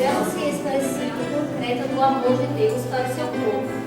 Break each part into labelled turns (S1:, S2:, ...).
S1: revela-se e expressiva concreta do amor de Deus para o seu povo.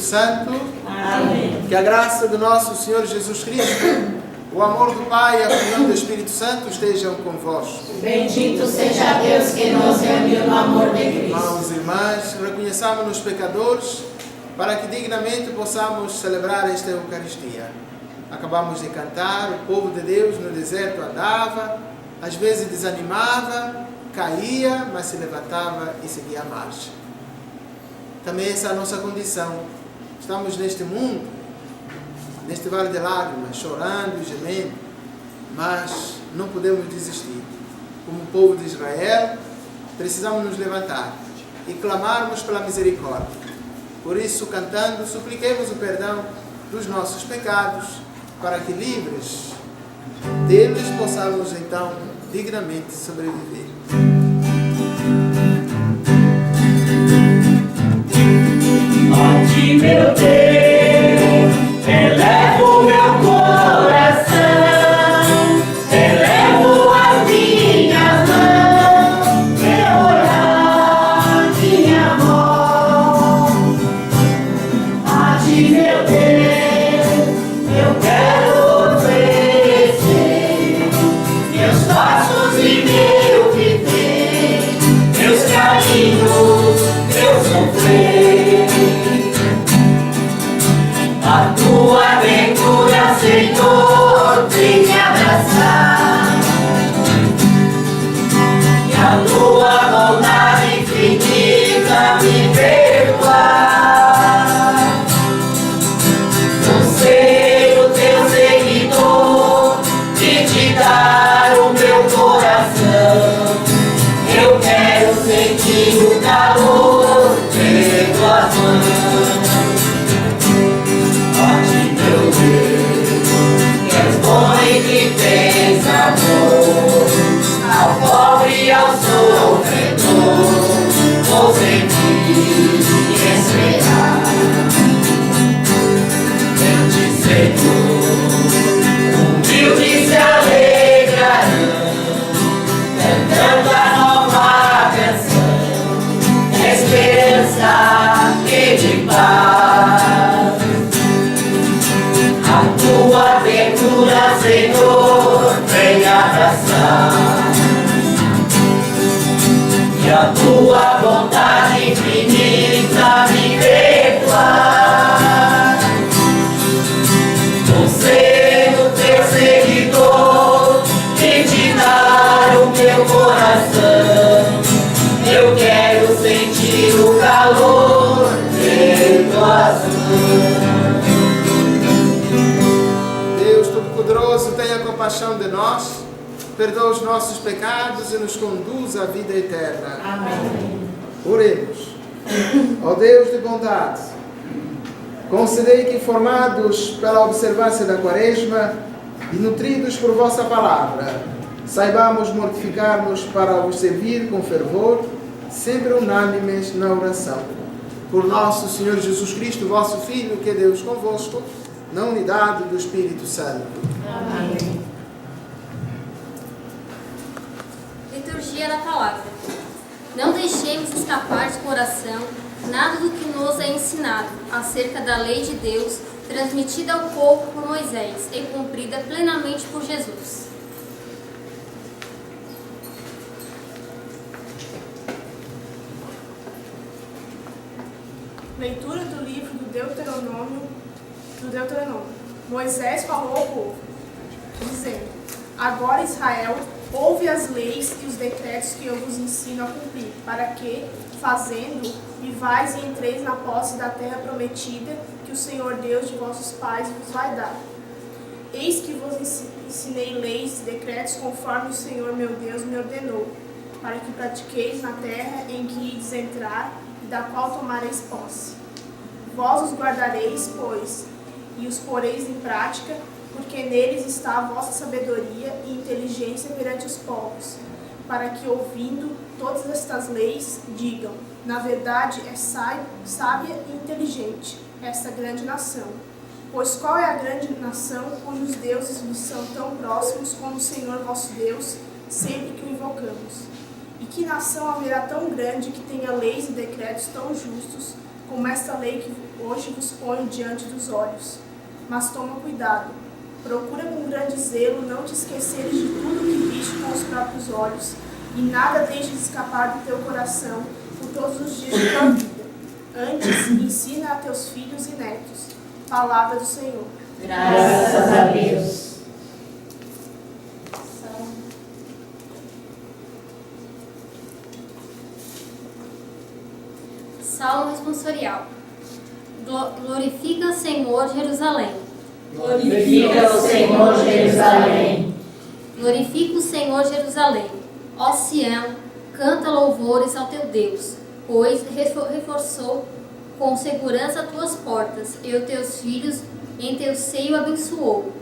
S2: Santo. Amém. Que a graça do nosso Senhor Jesus Cristo, o amor do Pai e a comunhão do Espírito Santo estejam convosco.
S3: Bendito seja Deus que nos reuniu no amor de Cristo.
S2: Irmãos e irmãs, reconheçamos-nos pecadores para que dignamente possamos celebrar esta Eucaristia. Acabamos de cantar, o povo de Deus no deserto andava, às vezes desanimava, caía, mas se levantava e seguia a marcha. Também essa é a nossa condição. Estamos neste mundo, neste vale de lágrimas, chorando e gemendo, mas não podemos desistir. Como o povo de Israel, precisamos nos levantar e clamarmos pela misericórdia. Por isso, cantando, supliquemos o perdão dos nossos pecados, para que, livres deles, possamos então dignamente sobreviver.
S4: A ti, meu Deus, elevo meu coração, elevo as minhas mãos, meu olhar, minha mão. A ti, meu Deus, eu quero oferecer meus passos e meu
S2: compaixão de nós, perdoa os nossos pecados e nos conduz à vida eterna.
S3: Amém.
S2: Oremos. Ó Deus de bondade, concedei que, formados pela observância da Quaresma e nutridos por vossa palavra, saibamos mortificar-nos para vos servir com fervor, sempre unânimes na oração. Por nosso Senhor Jesus Cristo, vosso Filho, que é Deus convosco, na unidade do Espírito Santo.
S3: Amém.
S1: Liturgia da Palavra. Não deixemos escapar de coração nada do que nos é ensinado acerca da lei de Deus, transmitida ao povo por Moisés e cumprida plenamente por Jesus.
S5: Leitura do livro do Deuteronômio. Moisés falou ao povo, dizendo: Agora, Israel, ouve as leis e os decretos que eu vos ensino a cumprir, para que, fazendo, vivais e entreis na posse da terra prometida que o Senhor Deus de vossos pais vos vai dar. Eis que vos ensinei leis e decretos conforme o Senhor meu Deus me ordenou, para que pratiqueis na terra em que ides entrar e da qual tomareis posse. Vós os guardareis, pois, e os poreis em prática, porque neles está a vossa sabedoria e inteligência perante os povos, para que, ouvindo todas estas leis, digam: na verdade é sábia e inteligente esta grande nação. Pois qual é a grande nação cujos deuses nos são tão próximos como o Senhor vosso Deus, sempre que o invocamos? E que nação haverá tão grande que tenha leis e decretos tão justos como esta lei que hoje vos ponho diante dos olhos? Mas toma cuidado, procura com grande zelo não te esqueceres de tudo que viste com os próprios olhos, e nada deixes escapar do teu coração por todos os dias de tua vida. Antes, ensina a teus filhos e netos. Palavra do Senhor.
S3: Graças a Deus.
S1: Salmo responsorial. Glorifica, Senhor, Jerusalém.
S3: Glorifica o Senhor, Jerusalém.
S1: Glorifica o Senhor, Jerusalém. Ó Sião, canta louvores ao teu Deus, pois reforçou com segurança tuas portas, e os teus filhos em teu seio abençoou.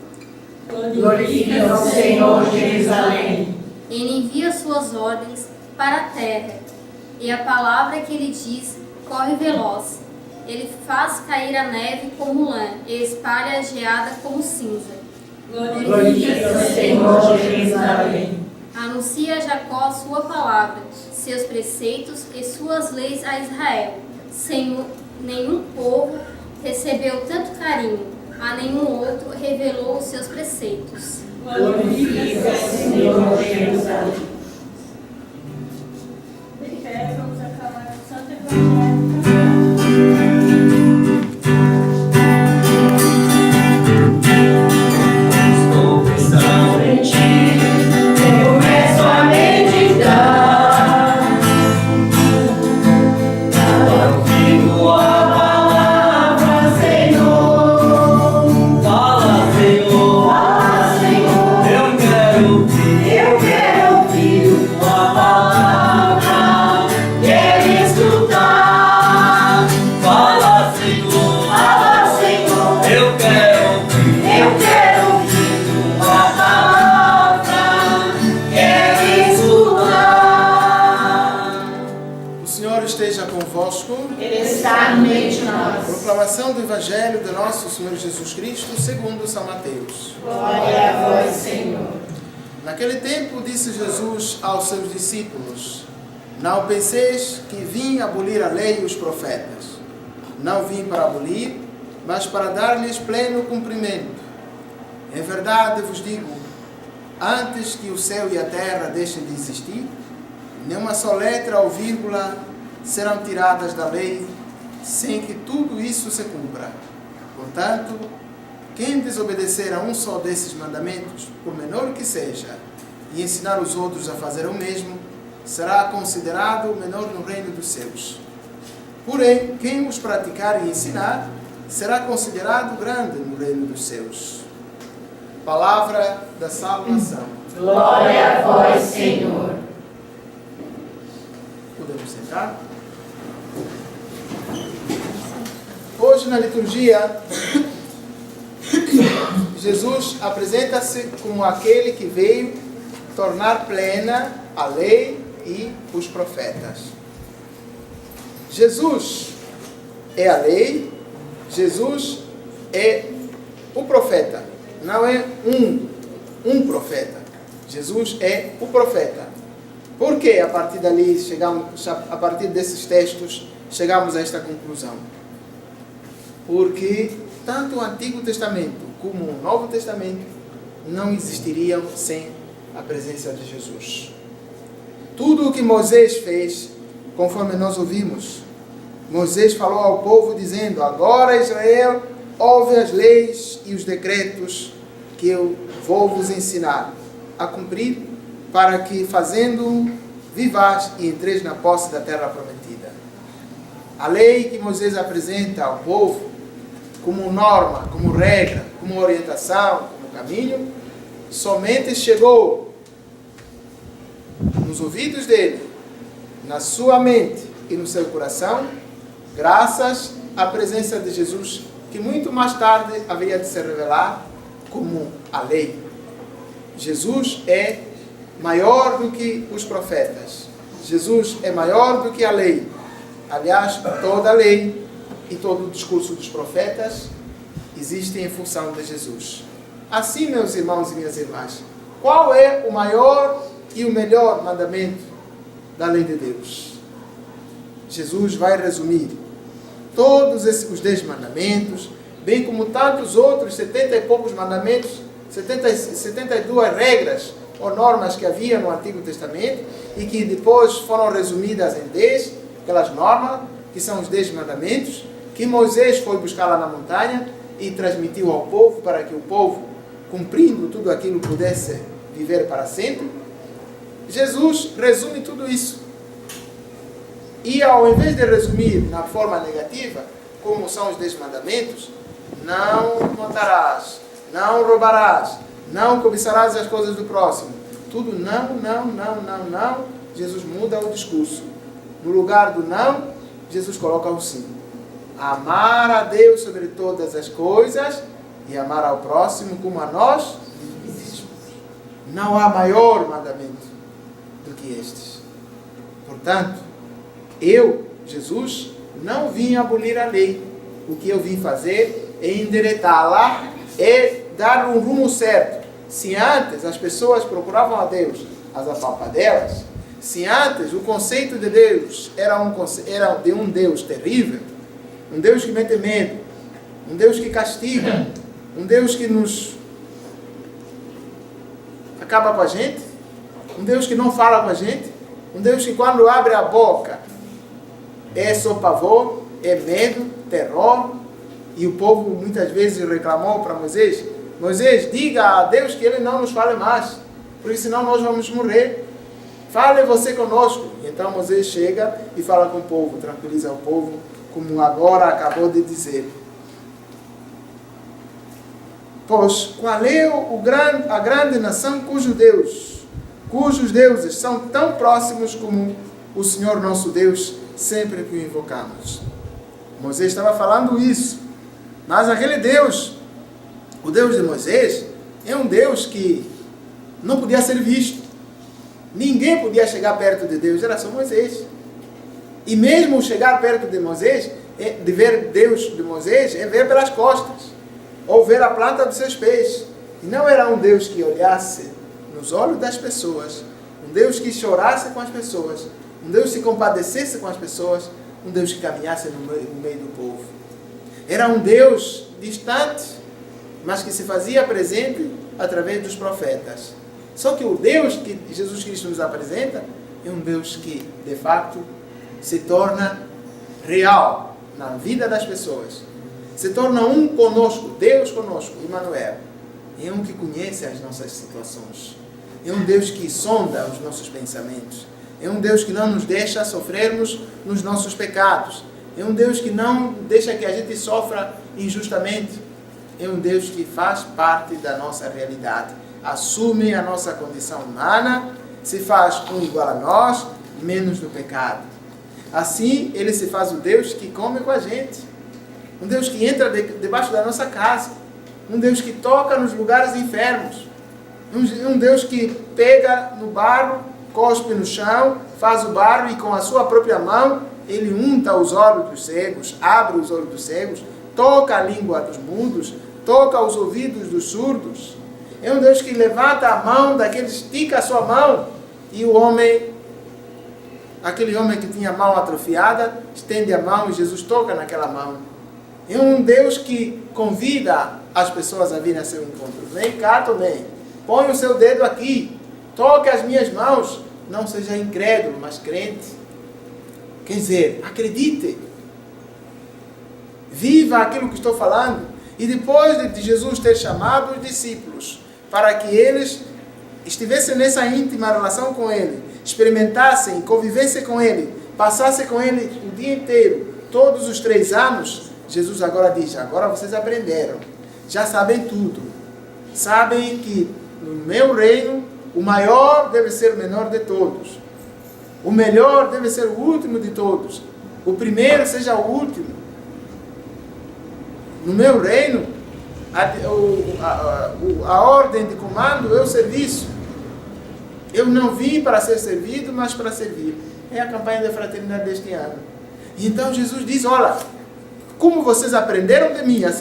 S3: Glorifica o Senhor, Jerusalém.
S1: Ele envia suas ordens para a terra, e a palavra que ele diz corre veloz. Ele faz cair a neve como lã, e espalha a geada como cinza.
S3: Glorifica o Senhor, Jerusalém.
S1: Anuncia a Jacó sua palavra, seus preceitos e suas leis a Israel. Nenhum povo recebeu tanto carinho, a nenhum outro revelou os seus preceitos.
S3: Glorifica o Senhor, Jerusalém.
S5: Vamos acabar com o Santo Evangelho.
S4: Estou pensando em ti, eu começo a meditar. Eu fico a palavra, Senhor. Fala, Senhor. Fala, Senhor. Eu quero ouvir tua palavra. Quero escutar. Fala, Senhor. Fala, Senhor. Eu quero ouvir tua palavra. Quero escutar.
S2: O Senhor esteja convosco.
S3: Ele está no meio de nós.
S2: Proclamação do Evangelho de nosso Senhor Jesus Cristo segundo São Mateus.
S3: Glória a vós, Senhor.
S2: Naquele tempo disse Jesus aos seus discípulos: Não penseis que vim abolir a lei e os profetas. Não vim para abolir, mas para dar-lhes pleno cumprimento. Em verdade vos digo, antes que o céu e a terra deixem de existir, nenhuma só letra ou vírgula serão tiradas da lei, sem que tudo isso se cumpra. Portanto, quem desobedecer a um só desses mandamentos, por menor que seja, e ensinar os outros a fazer o mesmo, será considerado o menor no reino dos céus. Porém, quem os praticar e ensinar, será considerado grande no reino dos céus. Palavra da salvação.
S3: Glória a vós, Senhor.
S2: Podemos sentar? Hoje na liturgia, Jesus apresenta-se como aquele que veio tornar plena a lei e os profetas. Jesus é a lei, Jesus é o profeta. Não é um profeta. Jesus é o profeta. Por que a partir dali a partir desses textos, chegamos a esta conclusão? Porque tanto o Antigo Testamento como o Novo Testamento não existiriam sem a presença de Jesus. Tudo o que Moisés fez, conforme nós ouvimos, Moisés falou ao povo dizendo: agora Israel, ouve as leis e os decretos que eu vou vos ensinar a cumprir, para que fazendo vivais e entreis na posse da terra prometida. A lei que Moisés apresenta ao povo como norma, como regra, como orientação, como caminho, somente chegou nos ouvidos dele, na sua mente e no seu coração, graças à presença de Jesus, que muito mais tarde haveria de se revelar como a lei. Jesus é maior do que os profetas. Jesus é maior do que a lei. Aliás, toda a lei e todo o discurso dos profetas existe em função de Jesus. Assim, meus irmãos e minhas irmãs, qual é o maior e o melhor mandamento da lei de Deus? Jesus vai resumir todos os 10 mandamentos, bem como tantos outros 70 e poucos mandamentos, 72 regras ou normas que havia no Antigo Testamento e que depois foram resumidas em 10, aquelas normas que são os 10 mandamentos, que Moisés foi buscar lá na montanha e transmitiu ao povo, para que o povo, cumprindo tudo aquilo, pudesse viver para sempre. Jesus resume tudo isso. E ao invés de resumir na forma negativa, como são os 10 mandamentos, não matarás, não roubarás, não cobiçarás as coisas do próximo, tudo não, Jesus muda o discurso. No lugar do não, Jesus coloca o sim. Amar a Deus sobre todas as coisas e amar ao próximo como a nós mesmos. Não há maior mandamento do que estes. Portanto, eu, Jesus, não vim abolir a lei. O que eu vim fazer é endireitá-la, é dar um rumo certo. Se antes as pessoas procuravam a Deus às apalpadelas, se antes o conceito de Deus era de um Deus terrível, um Deus que mete medo, um Deus que castiga, um Deus que nos acaba com a gente, um Deus que não fala com a gente, um Deus que quando abre a boca é só pavor, é medo, terror. E o povo muitas vezes reclamou para Moisés: Moisés, diga a Deus que ele não nos fale mais, porque senão nós vamos morrer. Fale você conosco. Então Moisés chega e fala com o povo, tranquiliza o povo, como agora acabou de dizer. Pois qual é a grande nação cujos deuses são tão próximos como o Senhor nosso Deus, sempre que o invocamos? Moisés estava falando isso. Mas aquele Deus, o Deus de Moisés, é um Deus que não podia ser visto. Ninguém podia chegar perto de Deus, era só Moisés. E mesmo chegar perto de Moisés, de ver Deus de Moisés, é ver pelas costas, ou ver a planta dos seus pés. E não era um Deus que olhasse nos olhos das pessoas, um Deus que chorasse com as pessoas, um Deus que se compadecesse com as pessoas, um Deus que caminhasse no meio do povo. Era um Deus distante, mas que se fazia presente através dos profetas. Só que o Deus que Jesus Cristo nos apresenta é um Deus que, de fato, se torna real na vida das pessoas. Se torna um conosco, Deus conosco, Emmanuel. É um que conhece as nossas situações. É um Deus que sonda os nossos pensamentos. É um Deus que não nos deixa sofrermos nos nossos pecados. É um Deus que não deixa que a gente sofra injustamente. é um Deus que faz parte da nossa realidade. Assume a nossa condição humana, se faz um igual a nós, menos do pecado. Assim, ele se faz o Deus que come com a gente. Um Deus que entra debaixo da nossa casa. Um Deus que toca nos lugares enfermos. Um Deus que pega no barro, cospe no chão, faz o barro e com a sua própria mão, ele unta os olhos dos cegos, abre os olhos dos cegos, toca a língua dos mudos, toca os ouvidos dos surdos. É um Deus que levanta a mão daquele, estica a sua mão, e o homem, aquele homem que tinha a mão atrofiada, estende a mão e Jesus toca naquela mão. É um Deus que convida as pessoas a virem a seu encontro. Vem cá também, põe o seu dedo aqui, toque as minhas mãos, não seja incrédulo, mas crente. Quer dizer, acredite, viva aquilo que estou falando. E depois de Jesus ter chamado os discípulos para que eles estivessem nessa íntima relação com Ele, experimentassem, convivessem com Ele, passassem com Ele o dia inteiro, todos os 3 anos, Jesus agora diz, agora vocês aprenderam, já sabem tudo, sabem que no meu reino, o maior deve ser o menor de todos, o melhor deve ser o último de todos, o primeiro seja o último. No meu reino, a ordem de comando é o serviço. Eu não vim para ser servido, mas para servir. É a campanha da fraternidade deste ano. E então Jesus diz, olha, como vocês aprenderam de mim a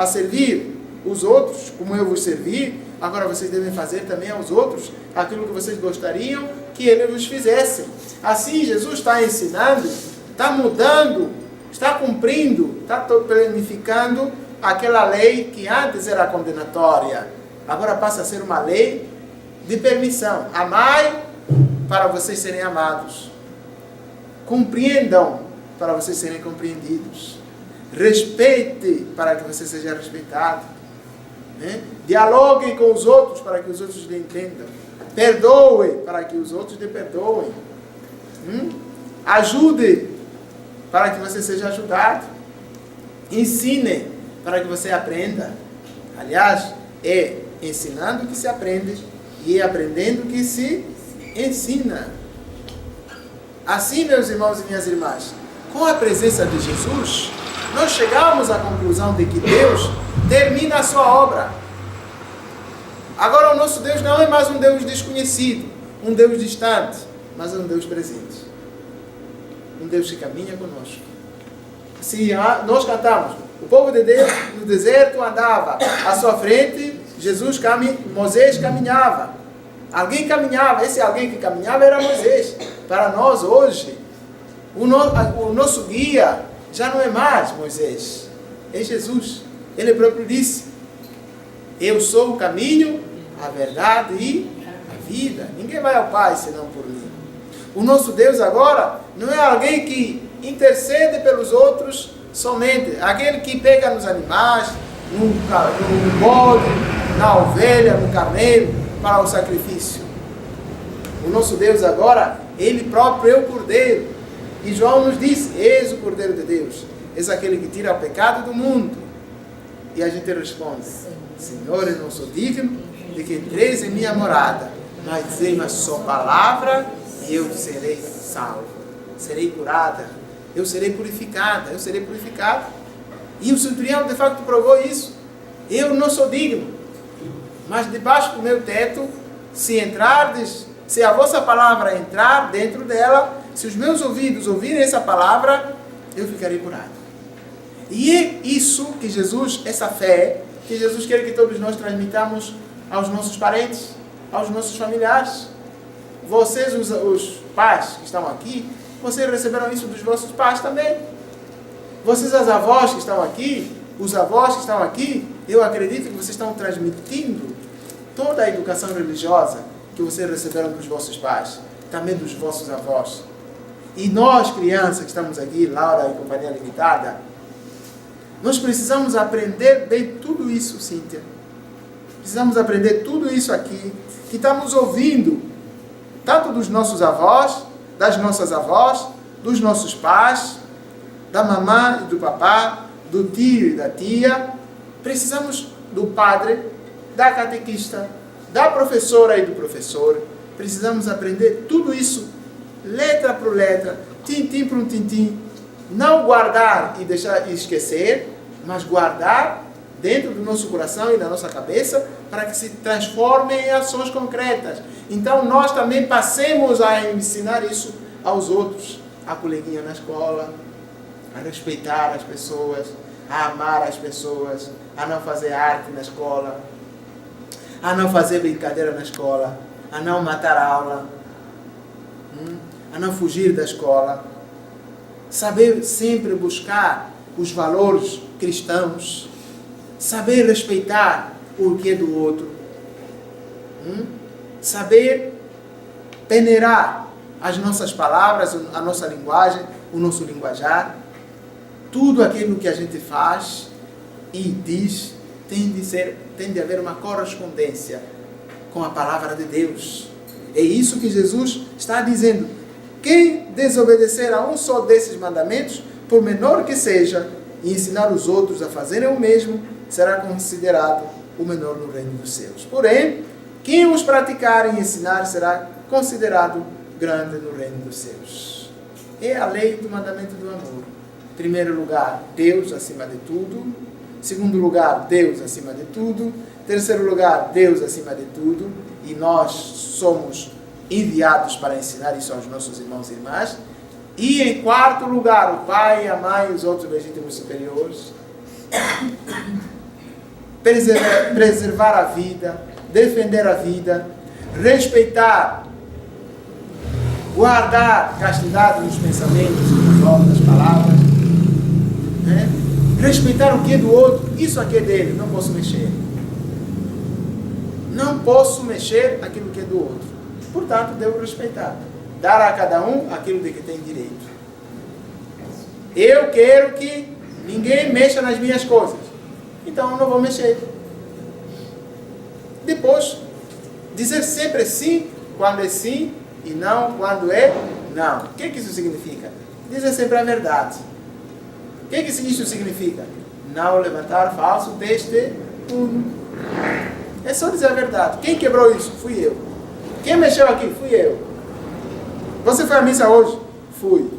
S2: servir os outros, como eu vos servi, agora vocês devem fazer também aos outros aquilo que vocês gostariam que eles vos fizessem. Assim, Jesus está ensinando, está mudando, está cumprindo, está planificando aquela lei que antes era condenatória. Agora passa a ser uma lei de permissão. Amai para vocês serem amados. Compreendam para vocês serem compreendidos. Respeite para que você seja respeitado. Dialogue com os outros para que os outros lhe entendam. Perdoe para que os outros lhe perdoem. Ajude para que você seja ajudado. Ensine para que você aprenda. Aliás, é ensinando que se aprende e é aprendendo que se ensina. Assim, meus irmãos e minhas irmãs, com a presença de Jesus, nós chegamos à conclusão de que Deus termina a sua obra. Agora, o nosso Deus não é mais um Deus desconhecido, um Deus distante, mas é um Deus presente. Um Deus que caminha conosco. Se nós cantamos, o povo de Deus no deserto andava à sua frente, Moisés caminhava. Alguém caminhava, esse alguém que caminhava era Moisés. Para nós hoje, o nosso guia já não é mais Moisés, é Jesus. Ele próprio disse, eu sou o caminho, a verdade e a vida. Ninguém vai ao Pai senão por mim. O nosso Deus agora não é alguém que intercede pelos outros somente, aquele que pega nos animais, no bode, na ovelha, no carneiro, para o sacrifício. O nosso Deus agora, Ele próprio é o Cordeiro. E João nos diz, eis o Cordeiro de Deus, eis aquele que tira o pecado do mundo. E a gente responde, Senhor, eu não sou digno de que entreis em minha morada, mas dizei uma só palavra e eu serei salvo, serei curada, eu serei purificada, eu serei purificado. E o centurião de facto provou isso. Eu não sou digno, mas debaixo do meu teto, se a vossa palavra entrar dentro dela, se os meus ouvidos ouvirem essa palavra, eu ficarei curado. E é isso que Jesus, essa fé, que Jesus quer que todos nós transmitamos aos nossos parentes, aos nossos familiares. Vocês, os pais que estão aqui, vocês receberam isso dos vossos pais também. Vocês, as avós que estão aqui, os avós que estão aqui, eu acredito que vocês estão transmitindo toda a educação religiosa que vocês receberam dos vossos pais, também dos vossos avós. E nós, crianças que estamos aqui, Laura e Companhia Limitada, nós precisamos aprender bem tudo isso, Cíntia. Precisamos aprender tudo isso aqui, que estamos ouvindo, tanto dos nossos avós, das nossas avós, dos nossos pais, da mamãe e do papá, do tio e da tia, Precisamos do padre, da catequista, da professora e do professor. Precisamos aprender tudo isso, letra por letra, tintim por um tintim. Não guardar e deixar esquecer, mas guardar dentro do nosso coração e da nossa cabeça para que se transforme em ações concretas. Então nós também passemos a ensinar isso aos outros, a coleguinha na escola, a respeitar as pessoas, a amar as pessoas, a não fazer arte na escola, a não fazer brincadeira na escola, a não matar a aula, a não fugir da escola. Saber sempre buscar os valores cristãos, saber respeitar o que é do outro, saber peneirar as nossas palavras, a nossa linguagem, o nosso linguajar. Tudo aquilo que a gente faz e diz tem de haver uma correspondência com a palavra de Deus. É isso que Jesus está dizendo. Quem desobedecer a um só desses mandamentos, por menor que seja, e ensinar os outros a fazerem o mesmo, será considerado o menor no reino dos céus. Porém, quem os praticar e ensinar será considerado grande no reino dos céus. É a lei do mandamento do amor. Em primeiro lugar, Deus acima de tudo. Em segundo lugar, Deus acima de tudo. Em terceiro lugar, Deus acima de tudo. E nós somos enviados para ensinar isso aos nossos irmãos e irmãs. E em quarto lugar, o pai, a mãe e os outros legítimos superiores. Preservar a vida, defender a vida, respeitar, guardar castidade nos pensamentos, nas obras, nas palavras, né? Respeitar o que é do outro. Isso aqui é dele, não posso mexer. Não posso mexer aquilo que é do outro. Portanto, devo respeitar. Dar a cada um aquilo de que tem direito. Eu quero que ninguém mexa nas minhas coisas. Então, eu não vou mexer. Depois, dizer sempre sim quando é sim e não quando é não. O que isso significa? Dizer sempre a verdade. O que isso significa? Não levantar falso testemunho. É só dizer a verdade. Quem quebrou isso? Fui eu. Quem mexeu aqui? Fui eu. Você foi à missa hoje? Fui.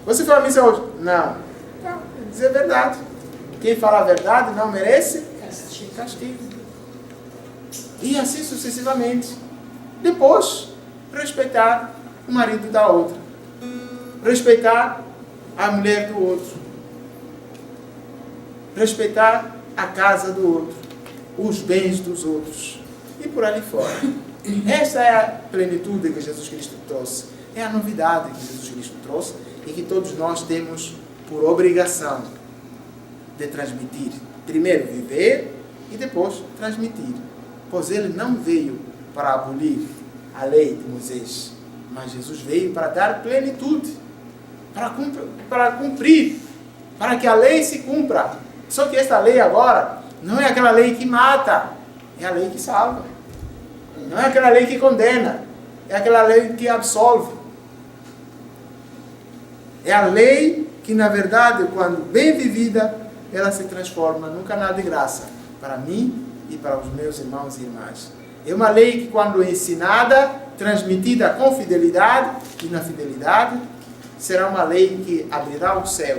S2: Você foi à missa hoje? Não. Então, dizer a verdade. Quem fala a verdade não merece castigo. E assim sucessivamente. Depois, respeitar o marido da outra. Respeitar a mulher do outro. Respeitar a casa do outro. Os bens dos outros. E por ali fora. Esta é a plenitude que Jesus Cristo trouxe. É a novidade que Jesus Cristo trouxe e que todos nós temos por obrigação de transmitir. Primeiro viver e depois transmitir. Pois ele não veio para abolir a lei de Moisés, mas Jesus veio para dar plenitude, para cumprir, para que a lei se cumpra. Só que esta lei agora não é aquela lei que mata, é a lei que salva. Não é aquela lei que condena, é aquela lei que absolve. É a lei que, na verdade, quando bem vivida, ela se transforma num canal de graça para mim e para os meus irmãos e irmãs. É uma lei que, quando ensinada, transmitida com fidelidade e na fidelidade, será uma lei que abrirá o céu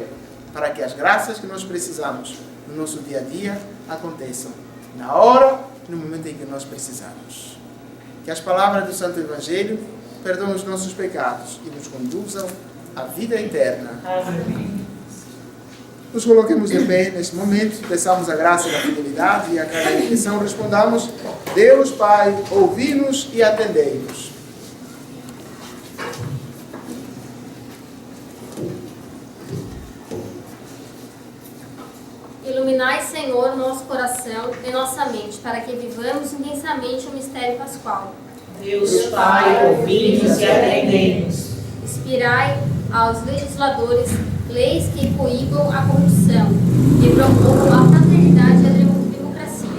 S2: para que as graças que nós precisamos no nosso dia a dia aconteçam na hora e no momento em que nós precisamos. Que as palavras do Santo Evangelho perdoem os nossos pecados e nos conduzam à vida eterna.
S3: Amém.
S2: Nos coloquemos de pé neste momento, peçamos a graça da fidelidade e a cada petição respondamos: Deus Pai, ouvi-nos e atendei-nos.
S1: Iluminai, Senhor, nosso coração e nossa mente, para que vivamos intensamente o mistério pascual.
S3: Deus Pai, ouvi-nos e atendei-nos.
S1: Inspirai aos legisladores leis que coíbam a corrupção e promovam a fraternidade e a democracia.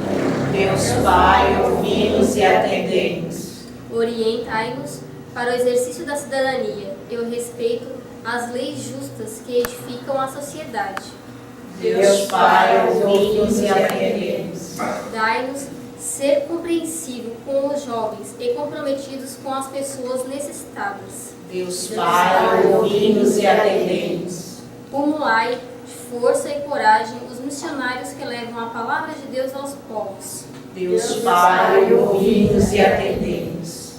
S3: Deus Pai, ouvi-nos e atendei-nos.
S1: Orientai-nos para o exercício da cidadania e o respeito às leis justas que edificam a sociedade.
S3: Deus Pai, ouvimos e atendemos.
S1: Dai-nos ser compreensível com os jovens e comprometidos com as pessoas necessitadas.
S3: Deus Pai, ouvimos e atendemos.
S1: Cumulai de força e coragem os missionários que levam a palavra de Deus aos povos.
S3: Deus Pai, ouvimos e atendemos.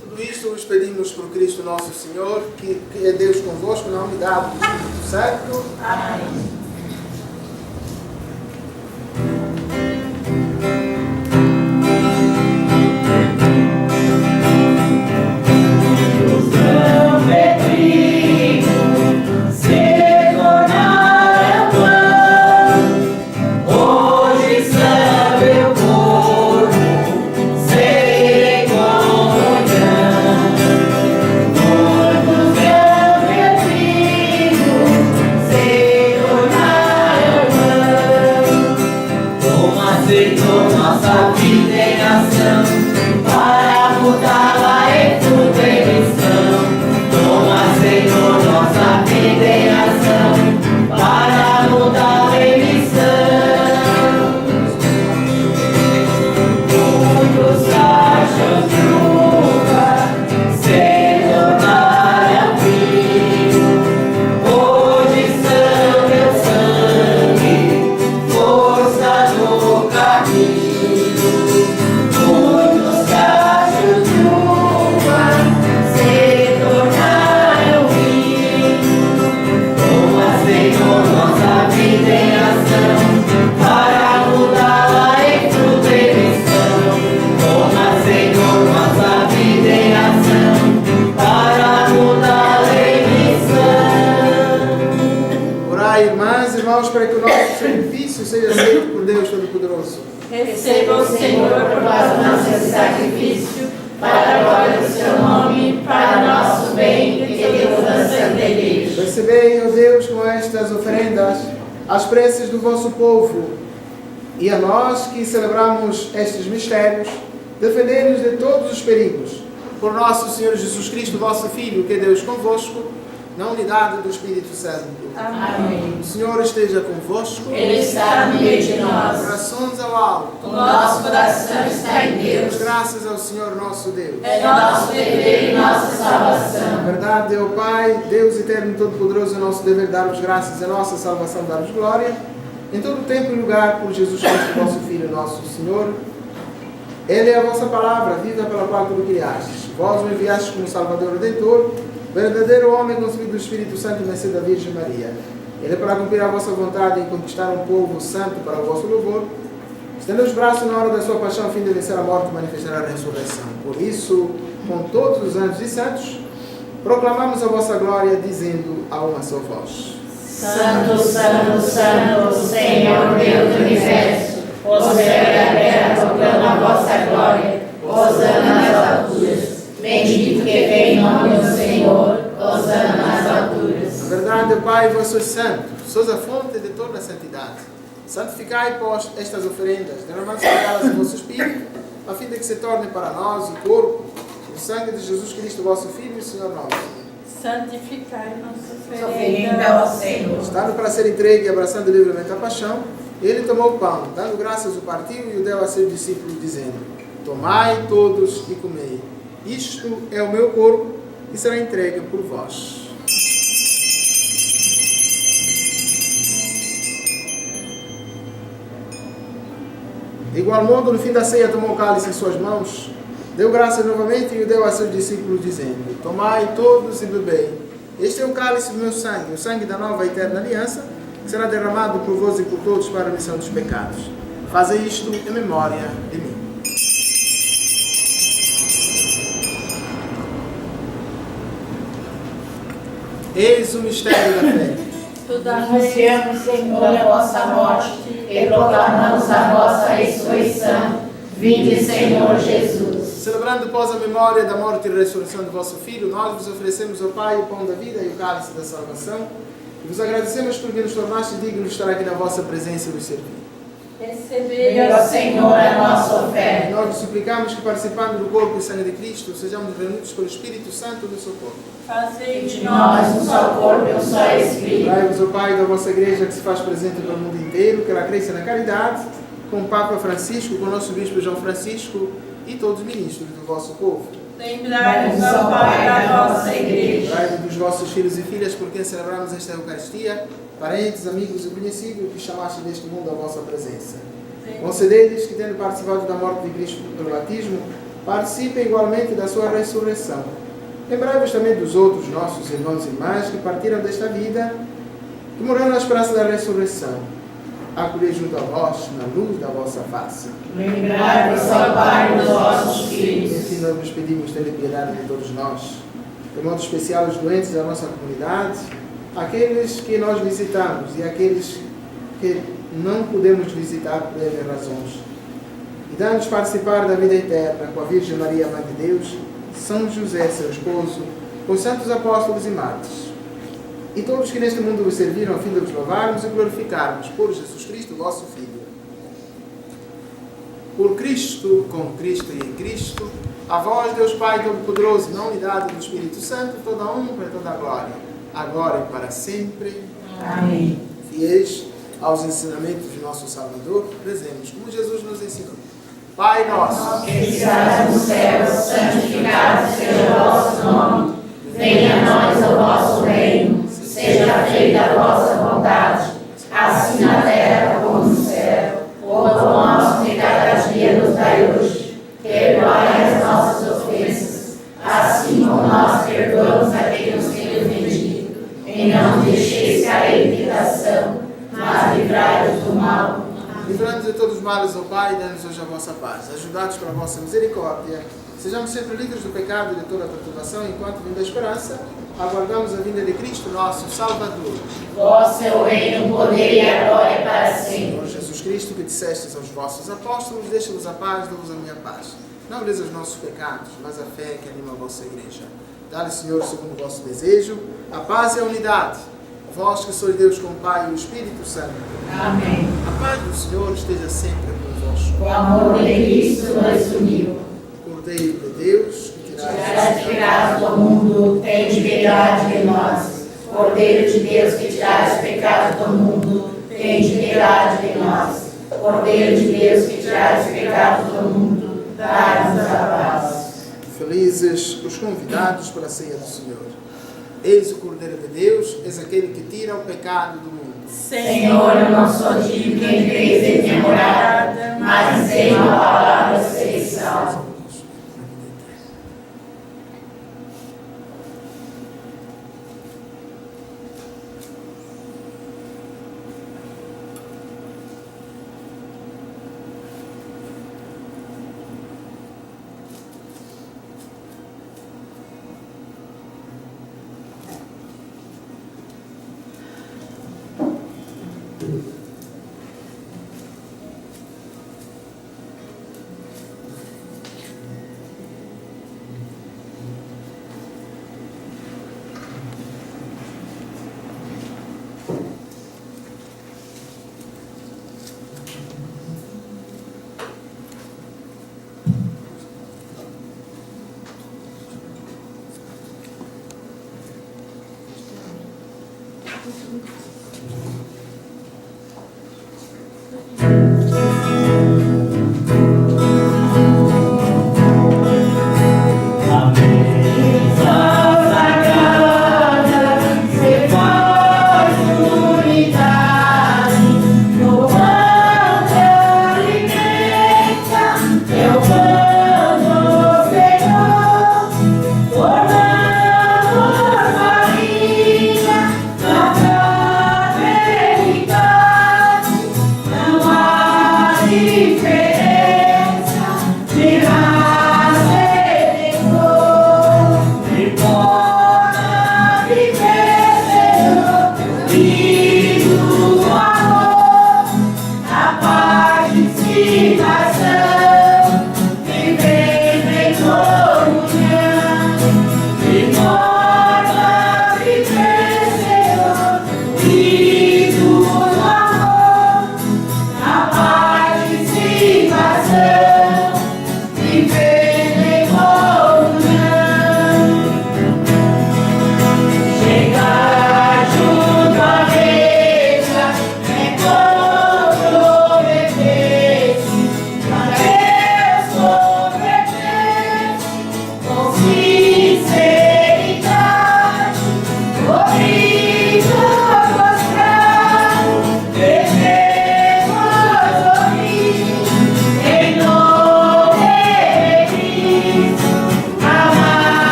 S2: Tudo isto os pedimos por Cristo nosso Senhor, que é Deus convosco na unidade do Espírito Santo.
S3: Amém.
S2: Para que o nosso sacrifício seja aceito por Deus Todo-Poderoso.
S3: Receba o Senhor por causa do nosso sacrifício, para a glória do seu nome, para nosso bem e de toda a santa igreja.
S2: Recebei, ó Deus, com estas oferendas, as preces do vosso povo, e a nós que celebramos estes mistérios, defendei-nos de todos os perigos. Por nosso Senhor Jesus Cristo, vosso Filho, que é Deus convosco, na unidade do Espírito Santo.
S3: Amém.
S2: O Senhor esteja convosco.
S3: Ele está no meio de nós.
S2: Corações ao alto.
S3: O nosso coração está em Deus.
S2: Graças ao Senhor nosso Deus.
S3: É nosso dever e nossa salvação.
S2: Verdade é o Pai, Deus eterno e todo-poderoso, é nosso dever dar-vos graças, é nossa salvação dar-vos glória. Em todo tempo e lugar, por Jesus Cristo, vosso Filho, nosso Senhor. Ele é a vossa palavra, viva pela qual tudo criastes. Vós o enviastes como Salvador Redentor, verdadeiro homem concebido do Espírito Santo e nascido da Virgem Maria. Ele é para cumprir a vossa vontade e conquistar um povo santo para o vosso louvor. Estenda os braços na hora da sua paixão, a fim de vencer a morte e manifestar a ressurreição. Por isso, com todos os anjos e santos, proclamamos a vossa glória, dizendo a uma só voz:
S3: Santo, Santo, Santo, Senhor Deus do Universo, o céu e a terra proclamam a vossa glória. Hosana nas alturas. Bendito que vem em nome do Senhor, hosana nas alturas.
S2: Na verdade, Pai, vós sois santo, sois a fonte de toda a santidade. Santificai, pois, estas oferendas, derramando sobre elas o vosso Espírito, a fim de que se tornem para nós o corpo, o sangue de Jesus Cristo, vosso Filho e Senhor nosso.
S3: Santificai nossa oferenda ao Senhor.
S2: Estando para ser entregue e abraçando livremente a paixão, ele tomou o pão, dando graças, o partiu e o deu a seus discípulos, dizendo: Tomai todos e comei. Isto é o meu corpo, que será entregue por vós. De igual modo, no fim da ceia, tomou o cálice em suas mãos, deu graças novamente e o deu a seus discípulos, dizendo: Tomai todos e bebei. Este é o cálice do meu sangue, o sangue da nova e eterna aliança, que será derramado por vós e por todos para a remissão dos pecados. Fazei isto em memória de mim. Eis o mistério da fé.
S3: Anunciamos, Senhor, a vossa morte e proclamamos a vossa ressurreição. Vinde, Senhor Jesus.
S2: Celebrando após a memória da morte e ressurreição do vosso Filho, nós vos oferecemos, ó Pai, o pão da vida e o cálice da salvação, e vos agradecemos porque nos tornaste dignos de estar aqui na vossa presença e vos servir.
S3: Recebei, ó Senhor, a nossa oferta.
S2: Nós te suplicamos que, participando do corpo e sangue de Cristo, sejamos reunidos pelo Espírito Santo no seu corpo.
S3: Fazei de nós um só corpo e um só Espírito.
S2: Dai-vos, ó Pai, da vossa Igreja que se faz presente pelo mundo inteiro, que ela cresça na caridade, com o Papa Francisco, com o nosso Bispo João Francisco e todos os ministros do vosso povo.
S3: Lembrai-vos, ó Pai, da nossa Igreja.
S2: Lembrai-vos dos vossos filhos e filhas por quem celebramos esta Eucaristia, parentes, amigos e conhecidos que chamaste deste mundo à vossa presença. Concedei-lhes que, tendo participado da morte de Cristo pelo batismo, participem igualmente da sua ressurreição. Lembrai-vos também dos outros nossos irmãos e irmãs que partiram desta vida, que morreram na esperança da ressurreição. Acolhei junto a vós, na luz da vossa face.
S3: Lembrai-vos, ó Pai, dos vossos filhos.
S2: Assim nós nos pedimos, tende piedade de todos nós, de modo especial os doentes da nossa comunidade, aqueles que nós visitamos e aqueles que não podemos visitar por N razões. E dá-nos participar da vida eterna com a Virgem Maria, Mãe de Deus, São José, seu esposo, com os santos apóstolos e mártires, e todos que neste mundo vos serviram a fim de vos louvarmos e glorificarmos por Jesus Cristo, vosso Filho. Por Cristo, com Cristo e em Cristo, a vós, Deus Pai Todo-Poderoso, na unidade do Espírito Santo, toda a honra e toda a glória, agora e para sempre.
S3: Amém.
S2: Fiéis aos ensinamentos de nosso Salvador, rezemos como Jesus nos ensinou. Pai nosso,
S3: que estás no céu, santificado seja o vosso nome. Venha a nós o vosso reino. Seja feita a vossa vontade, assim na terra como no céu. O pão nosso de cada dia nos dai hoje. Perdoai as nossas ofensas, assim como nós perdoamos a quem nos tem ofendido. E não deixeis cair em tentação, mas livrai-nos do mal.
S2: livrando-nos de todos os males, ó Pai, e dá-nos hoje a vossa paz. Ajudados pela vossa misericórdia, sejamos sempre livres do pecado e de toda a perturbação, enquanto vindo a esperança, aguardamos a vinda de Cristo, nosso Salvador.
S3: Vosso é o reino, o poder e a glória para sempre.
S2: Senhor Jesus Cristo, que dissestes aos vossos apóstolos, deixa-vos a paz, dou-vos a minha paz. Não olheis os nossos pecados, mas a fé que anima a vossa igreja. Dá-lhe, Senhor, segundo o vosso desejo, a paz e a unidade. Vós que sois Deus com o Pai e o Espírito Santo.
S3: Amém.
S2: A paz do Senhor esteja sempre convosco.
S3: O amor de Cristo nos uniu.
S2: Cordeiro de Deus, que
S3: Tiraste pecado do mundo, tem piedade de nós. Cordeiro de Deus, que tiraste pecado do mundo, tem piedade de nós. Cordeiro de Deus, que tiraste pecado do mundo, dá-nos a paz.
S2: Felizes os convidados para a ceia do Senhor. Eis o Cordeiro de Deus, eis aquele que tira o pecado do mundo.
S3: Senhor, eu não sou digno que entreis em minha morada, mas em uma palavra sereis salvos.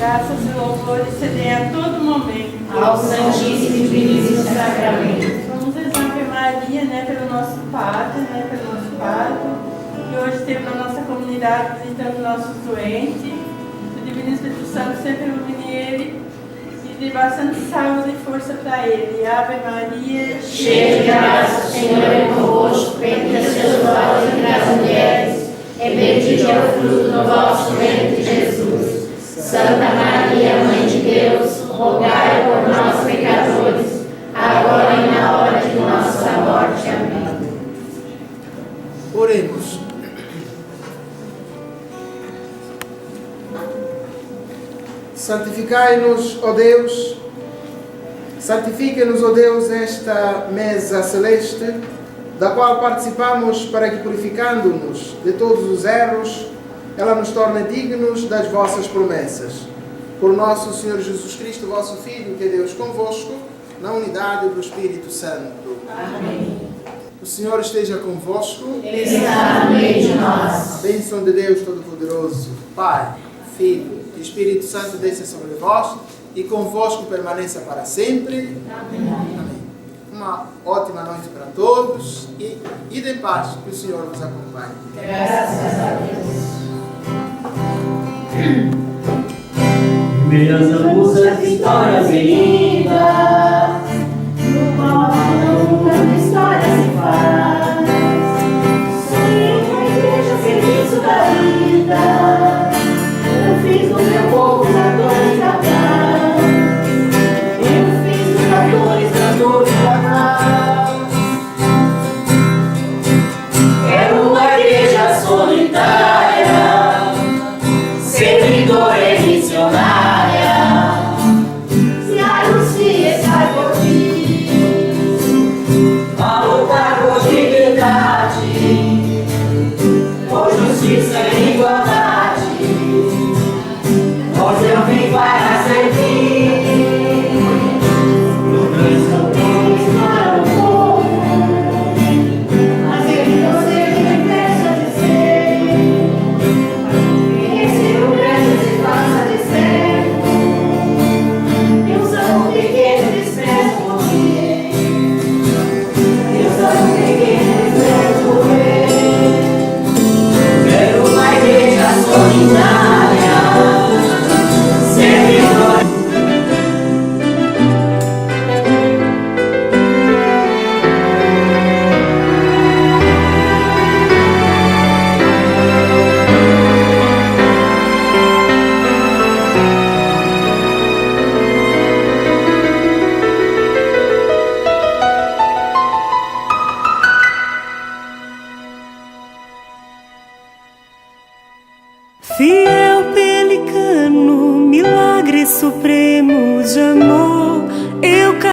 S6: graças e louvores se dê a todo momento
S3: ao Santíssimo e Diviníssimo Sacramento.
S6: Vamos rezar Ave Maria, né, pelo nosso Padre, que hoje esteve na nossa comunidade visitando nossos doentes. O Divino Espírito Santo sempre ilumine ele e dê bastante saúde e força para ele. Ave Maria,
S3: cheia de graça, o Senhor é convosco, bendita sois vós entre as mulheres, e bendito é o fruto do vosso ventre, Jesus. Santa Maria, Mãe de Deus, rogai por nós, pecadores, agora e na hora de nossa morte. Amém.
S2: Oremos. Santificai-nos, ó Deus, santifica-nos, ó Deus, esta mesa celeste, da qual participamos, para que, purificando-nos de todos os erros, ela nos torne dignos das vossas promessas. Por nosso Senhor Jesus Cristo, vosso Filho, que é Deus convosco, na unidade do Espírito Santo.
S3: Amém.
S2: O Senhor esteja convosco.
S3: Ele está no meio de nós.
S2: A bênção de Deus Todo-Poderoso, Pai, Filho e Espírito Santo desça sobre vós e convosco permaneça para sempre.
S3: Amém.
S2: Amém. Uma ótima noite para todos e ide em paz, que o Senhor vos acompanhe.
S3: Graças a Deus.
S4: Minhas angústias, histórias lindas,
S3: No qual uma história se faz. Sonhei com a igreja, serviço da vida. Eu fiz do meu povo cantores da paz. Eu fiz dos cantores da paz.
S4: quero uma igreja solitária, servidora e missionária.
S3: Se anuncia, sai por ti.
S4: A lutar por dignidade, por justiça e igualdade. Hoje eu vim para servir. No grande
S3: Para o povo, mas ele não sei o que pensa dizer. E esse o grande se faça de servo, e os amo pequeno desprezo por mim. E os amo pequeno desprezo por mim.
S4: quero uma igreja solitária, servidora.
S7: Fiel pelicano, milagre supremo de amor.